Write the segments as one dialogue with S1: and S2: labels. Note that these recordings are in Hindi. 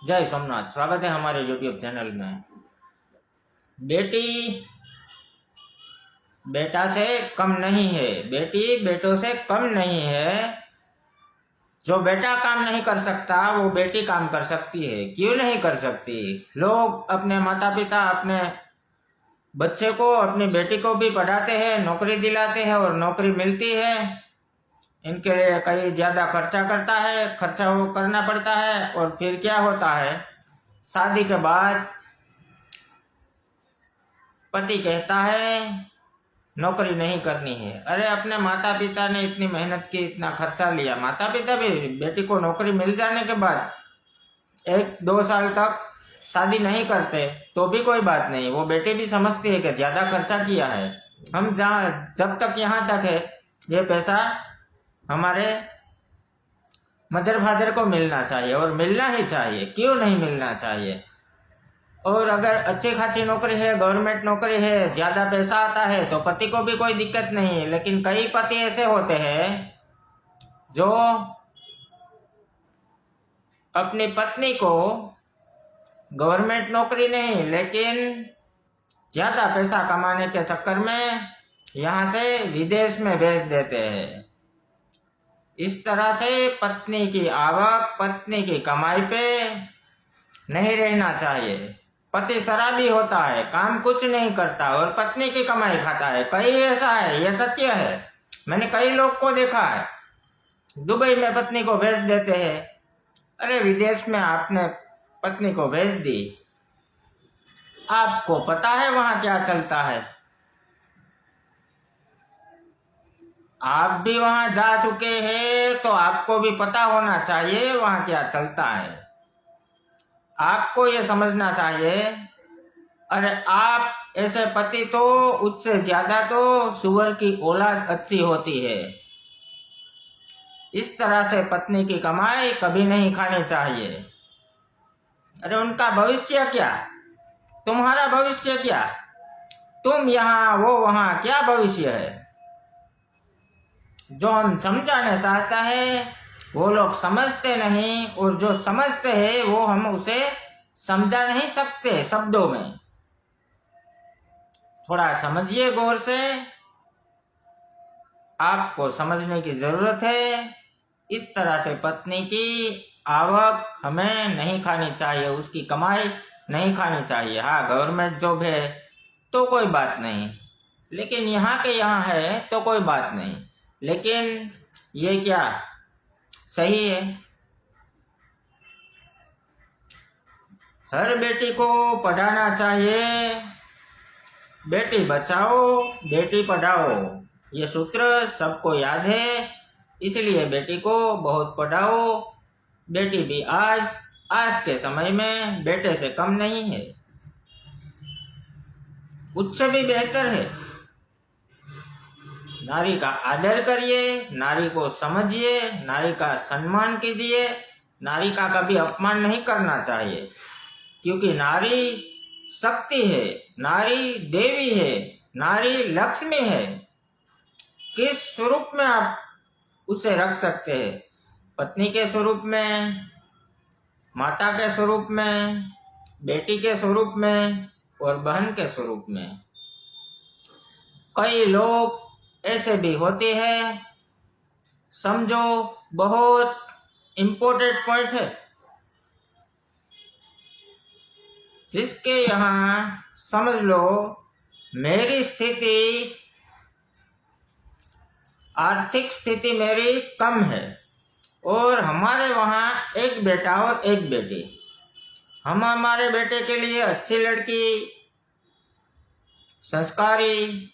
S1: जय सोमनाथ। स्वागत है हमारे YouTube चैनल में। बेटी बेटा से कम नहीं है, बेटी बेटों से कम नहीं है। जो बेटा काम नहीं कर सकता वो बेटी काम कर सकती है। क्यों नहीं कर सकती? लोग अपने माता पिता अपने बच्चे को, अपनी बेटी को भी पढ़ाते हैं, नौकरी दिलाते हैं और नौकरी मिलती है। इनके लिए कहीं ज्यादा खर्चा करता है, खर्चा वो करना पड़ता है। और फिर क्या होता है, शादी के बाद पति कहता है नौकरी नहीं करनी है। अरे अपने माता पिता ने इतनी मेहनत की, इतना खर्चा लिया, माता पिता भी बेटी को नौकरी मिल जाने के बाद 1-2 साल तक शादी नहीं करते तो भी कोई बात नहीं। वो बेटी भी समझती है कि ज्यादा खर्चा किया है, हम जहाँ जब तक यहाँ तक है ये पैसा हमारे मदर फादर को मिलना चाहिए और मिलना ही चाहिए। क्यों नहीं मिलना चाहिए? और अगर अच्छी खासी नौकरी है, गवर्नमेंट नौकरी है, ज्यादा पैसा आता है तो पति को भी कोई दिक्कत नहीं है। लेकिन कई पति ऐसे होते हैं जो अपनी पत्नी को गवर्नमेंट नौकरी नहीं लेकिन ज्यादा पैसा कमाने के चक्कर में यहाँ से विदेश में भेज देते हैं। इस तरह से पत्नी की आवक, पत्नी की कमाई पे नहीं रहना चाहिए। पति शराबी होता है, काम कुछ नहीं करता और पत्नी की कमाई खाता है। कई ऐसा है, यह सत्य है। मैंने कई लोग को देखा है, दुबई में पत्नी को भेज देते हैं। अरे विदेश में आपने पत्नी को भेज दी, आपको पता है वहां क्या चलता है? आप भी वहां जा चुके हैं तो आपको भी पता होना चाहिए वहां क्या चलता है। आपको ये समझना चाहिए। अरे आप ऐसे पति तो उससे ज्यादा तो सुअर की औलाद अच्छी होती है। इस तरह से पत्नी की कमाई कभी नहीं खानी चाहिए। अरे उनका भविष्य क्या, तुम्हारा भविष्य क्या? तुम यहाँ वो वहां, क्या भविष्य है? जो हम समझाना चाहता है वो लोग समझते नहीं, और जो समझते हैं वो हम उसे समझा नहीं सकते शब्दों में। थोड़ा समझिए गौर से, आपको समझने की जरूरत है। इस तरह से पत्नी की आवक हमें नहीं खानी चाहिए, उसकी कमाई नहीं खानी चाहिए। हाँ, गवर्नमेंट जॉब है तो कोई बात नहीं, लेकिन यहाँ के यहाँ है तो कोई बात नहीं। लेकिन ये क्या सही है? हर बेटी को पढ़ाना चाहिए। बेटी बचाओ, बेटी पढ़ाओ, ये सूत्र सबको याद है। इसलिए बेटी को बहुत पढ़ाओ। बेटी भी आज आज के समय में बेटे से कम नहीं है, उससे भी बेहतर है। नारी का आदर करिए, नारी को समझिए, नारी का सम्मान कीजिए। नारी का कभी अपमान नहीं करना चाहिए, क्योंकि नारी शक्ति है, नारी देवी है, नारी लक्ष्मी है। किस स्वरूप में आप उसे रख सकते हैं? पत्नी के स्वरूप में, माता के स्वरूप में, बेटी के स्वरूप में और बहन के स्वरूप में। कई लोग ऐसे भी होते हैं, समझो बहुत इम्पोर्टेंट पॉइंट है, जिसके यहाँ समझ लो मेरी स्थिति, आर्थिक स्थिति मेरी कम है और हमारे वहाँ एक बेटा और एक बेटी। हम हमारे बेटे के लिए अच्छी लड़की, संस्कारी,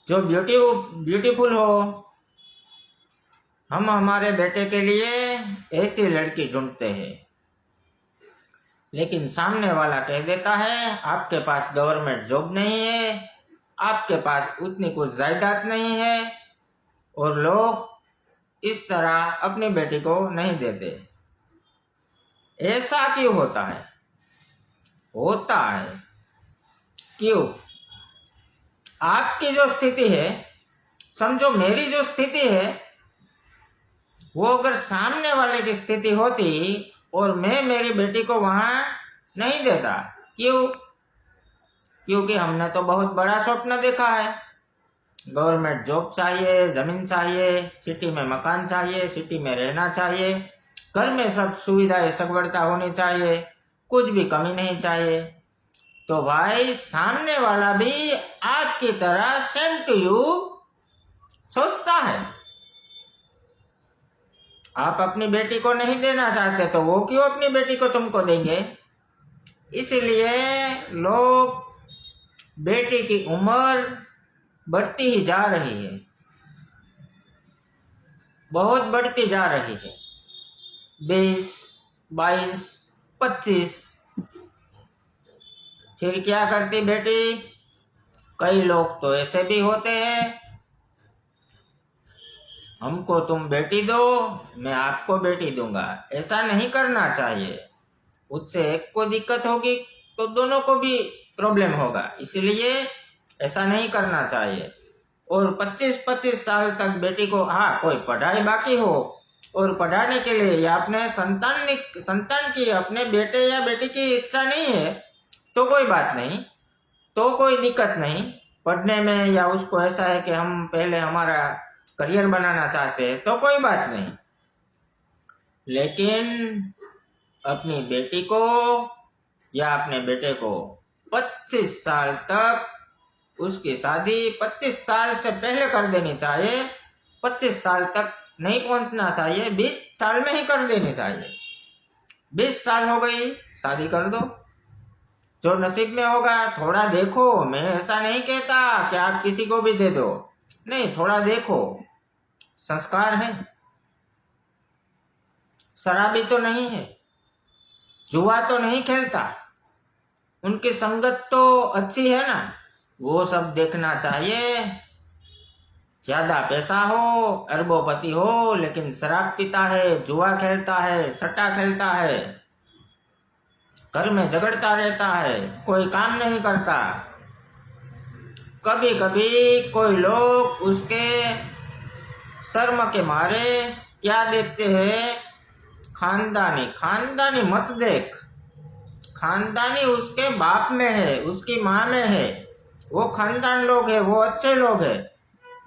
S1: जो ब्यूटीफुल हो, हम हमारे बेटे के लिए ऐसी लड़की ढूंढते हैं। लेकिन सामने वाला कह देता है आपके पास गवर्नमेंट जॉब नहीं है, आपके पास उतनी कुछ जायदाद नहीं है, और लोग इस तरह अपनी बेटी को नहीं देते। ऐसा क्यों होता है? होता है क्यों? आपकी जो स्थिति है, समझो मेरी जो स्थिति है, वो अगर सामने वाले की स्थिति होती और मैं मेरी बेटी को वहां नहीं देता, क्यों? क्योंकि हमने तो बहुत बड़ा स्वप्न देखा है, गवर्नमेंट जॉब चाहिए, जमीन चाहिए, सिटी में मकान चाहिए, सिटी में रहना चाहिए, घर में सब सुविधाएं सगवड़ता होनी चाहिए, कुछ भी कमी नहीं चाहिए। तो भाई सामने वाला भी आपकी तरह सेम टू यू सोचता है। आप अपनी बेटी को नहीं देना चाहते तो वो क्यों अपनी बेटी को तुमको देंगे? इसलिए लोग, बेटी की उम्र बढ़ती ही जा रही है, बहुत बढ़ती जा रही है। 20, 22, 25। फिर क्या करती बेटी? कई लोग तो ऐसे भी होते हैं, हमको तुम बेटी दो, मैं आपको बेटी दूंगा। ऐसा नहीं करना चाहिए, उससे एक को दिक्कत होगी तो दोनों को भी प्रॉब्लम होगा, इसलिए ऐसा नहीं करना चाहिए। और 25-25 साल तक बेटी को, हाँ कोई पढ़ाई बाकी हो और पढ़ाने के लिए या अपने संतान की, अपने बेटे या बेटी की इच्छा नहीं है तो कोई बात नहीं, तो कोई दिक्कत नहीं पढ़ने में, या उसको ऐसा है कि हम पहले हमारा करियर बनाना चाहते हैं तो कोई बात नहीं। लेकिन अपनी बेटी को या अपने बेटे को 25 साल तक, उसकी शादी 25 साल से पहले कर देनी चाहिए, 25 साल तक नहीं पहुंचना चाहिए, 20 साल में ही कर देनी चाहिए। 20 साल हो गई, शादी कर दो, जो नसीब में होगा। थोड़ा देखो, मैं ऐसा नहीं कहता कि आप किसी को भी दे दो, नहीं, थोड़ा देखो, संस्कार है, शराबी तो नहीं है, जुआ तो नहीं खेलता, उनकी संगत तो अच्छी है ना, वो सब देखना चाहिए। ज्यादा पैसा हो, अरबोपति हो, लेकिन शराब पीता है, जुआ खेलता है, सट्टा खेलता है, घर में झगड़ता रहता है, कोई काम नहीं करता। कभी कभी कोई लोग उसके शर्म के मारे क्या देखते हैं, खानदानी। खानदानी मत देख, खानदानी उसके बाप में है, उसकी माँ में है, वो खानदान लोग है, वो अच्छे लोग है,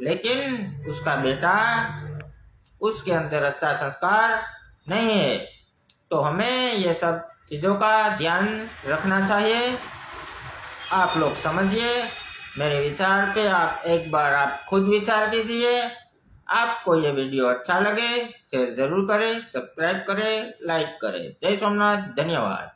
S1: लेकिन उसका बेटा, उसके अंदर अच्छा संस्कार नहीं है। तो हमें ये सब चीज़ों का ध्यान रखना चाहिए। आप लोग समझिए मेरे विचार पे, आप एक बार आप खुद विचार कीजिए। आपको ये वीडियो अच्छा लगे शेयर जरूर करें, सब्सक्राइब करें, लाइक करें। जय सोमनाथ, धन्यवाद।